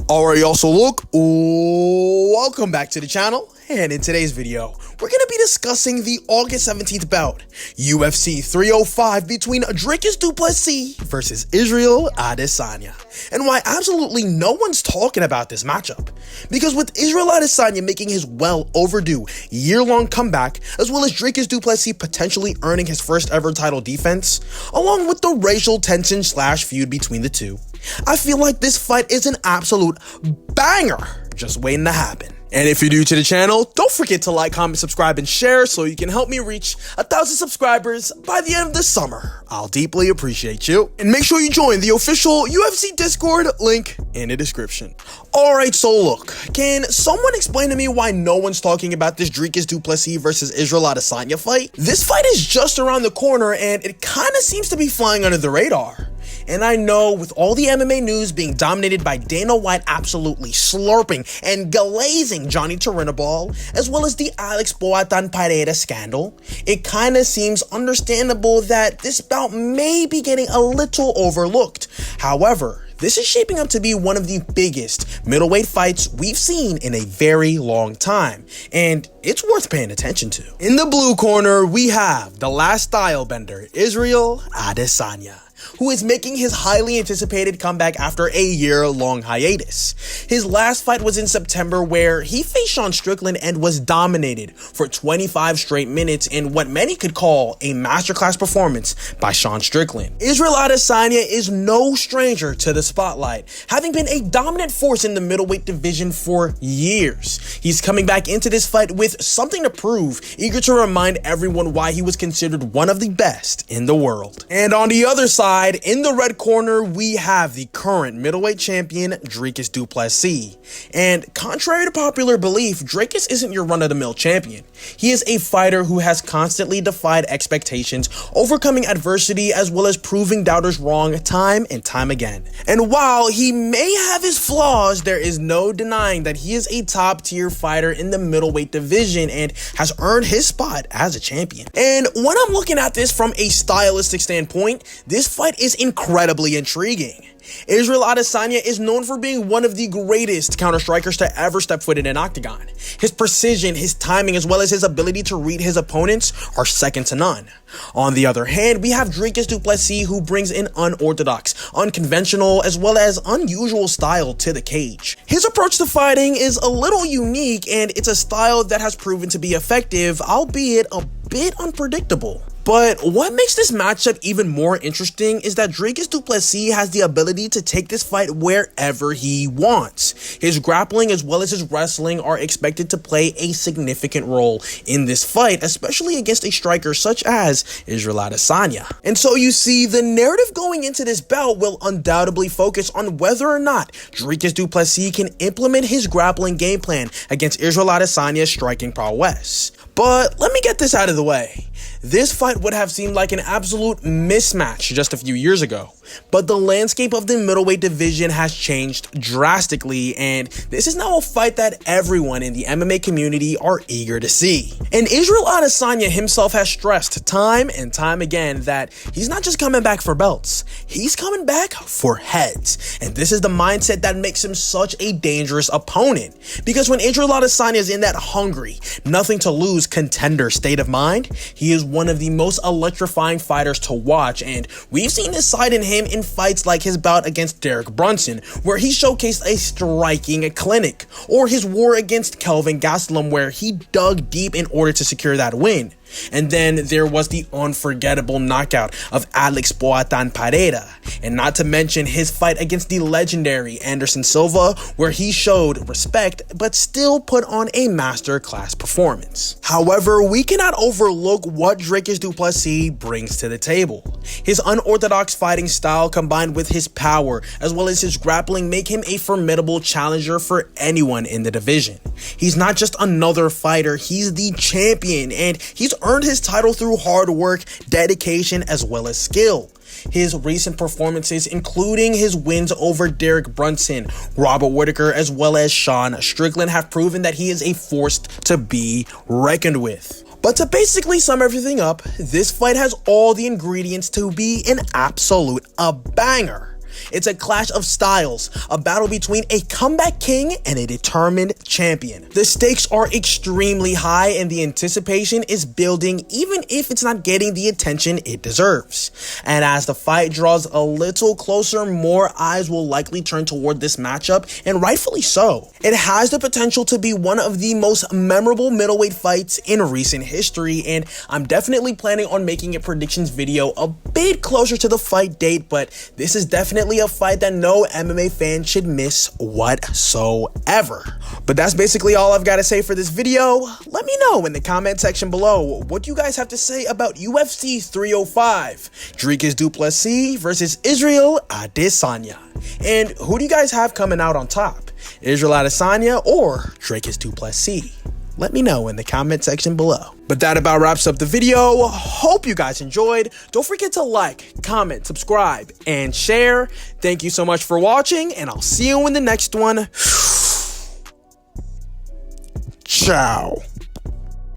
Alright, also look, welcome back to the channel, and in today's video, we're going to be discussing the August 17th bout, UFC 305 between Dricus du Plessis versus Israel Adesanya, and why absolutely no one's talking about this matchup. Because with Israel Adesanya making his well overdue year-long comeback, as well as Dricus du Plessis potentially earning his first ever title defense, along with the racial tension / feud between the two, I feel like this fight is an absolute banger just waiting to happen. And if you're new to the channel, don't forget to like, comment, subscribe, and share so you can help me reach 1,000 subscribers by the end of the summer. I'll deeply appreciate you. And make sure you join the official UFC Discord, link in the description. Alright, so look, can someone explain to me why no one's talking about this Dricus du Plessis versus Israel Adesanya fight? This fight is just around the corner and it kinda seems to be flying under the radar. And I know with all the MMA news being dominated by Dana White absolutely slurping and glazing Johnny Turinabol, as well as the Alex Boatan Pereira scandal, it kinda seems understandable that this bout may be getting a little overlooked. However, this is shaping up to be one of the biggest middleweight fights we've seen in a very long time, and it's worth paying attention to. In the blue corner, we have the last style bender, Israel Adesanya, who is making his highly anticipated comeback after a year-long hiatus. His last fight was in September, where he faced Sean Strickland and was dominated for 25 straight minutes in what many could call a masterclass performance by Sean Strickland. Israel Adesanya is no stranger to the spotlight, having been a dominant force in the middleweight division for years. He's coming back into this fight with something to prove, eager to remind everyone why he was considered one of the best in the world. And on the other side, in the red corner, we have the current middleweight champion, Dricus du Plessis. And contrary to popular belief, Dricus isn't your run-of-the-mill champion. He is a fighter who has constantly defied expectations, overcoming adversity, as well as proving doubters wrong time and time again. And while he may have his flaws, there is no denying that he is a top-tier fighter in the middleweight division and has earned his spot as a champion. And when I'm looking at this from a stylistic standpoint, this fight is incredibly intriguing. Israel Adesanya is known for being one of the greatest counter-strikers to ever step foot in an octagon. His precision, his timing, as well as his ability to read his opponents are second to none. On the other hand, we have Dricus du Plessis, who brings an unorthodox, unconventional, as well as unusual style to the cage. His approach to fighting is a little unique, and it's a style that has proven to be effective, albeit a bit unpredictable. But what makes this matchup even more interesting is that Dricus du Plessis has the ability to take this fight wherever he wants. His grappling as well as his wrestling are expected to play a significant role in this fight, especially against a striker such as Israel Adesanya. And so you see, the narrative going into this bout will undoubtedly focus on whether or not Dricus du Plessis can implement his grappling game plan against Israel Adesanya's striking prowess. But let me get this out of the way. This fight would have seemed like an absolute mismatch just a few years ago, but the landscape of the middleweight division has changed drastically, and this is now a fight that everyone in the MMA community are eager to see. And Israel Adesanya himself has stressed time and time again that he's not just coming back for belts, he's coming back for heads. And this is the mindset that makes him such a dangerous opponent, because when Israel Adesanya is in that hungry, nothing to lose contender state of mind, he is one of the most electrifying fighters to watch, and we've seen this side in him in fights like his bout against Derek Brunson, where he showcased a striking clinic, or his war against Kelvin Gastelum, where he dug deep in order to secure that win. And then there was the unforgettable knockout of Alex Boatan Pereira, and not to mention his fight against the legendary Anderson Silva, where he showed respect but still put on a masterclass performance. However, we cannot overlook what Dricus du Plessis brings to the table. His unorthodox fighting style combined with his power as well as his grappling make him a formidable challenger for anyone in the division. He's not just another fighter, he's the champion, and he's earned his title through hard work, dedication, as well as skill. His recent performances, including his wins over Derek Brunson, Robert Whittaker, as well as Sean Strickland, have proven that he is a force to be reckoned with. But to basically sum everything up, this fight has all the ingredients to be an absolute banger. It's a clash of styles, a battle between a comeback king and a determined champion. The stakes are extremely high and the anticipation is building even if it's not getting the attention it deserves. And as the fight draws a little closer, more eyes will likely turn toward this matchup, and rightfully so. It has the potential to be one of the most memorable middleweight fights in recent history, and I'm definitely planning on making a predictions video a bit closer to the fight date, but this is definitely a fight that no MMA fan should miss whatsoever. But that's basically all I've got to say for this video. Let me know in the comment section below what you guys have to say about UFC 305, Dricus du Plessis versus Israel Adesanya. And who do you guys have coming out on top? Israel Adesanya or Dricus du Plessis? Let me know in the comment section below. But that about wraps up the video. Hope you guys enjoyed. Don't forget to like, comment, subscribe, and share. Thank you so much for watching, and I'll see you in the next one. Ciao.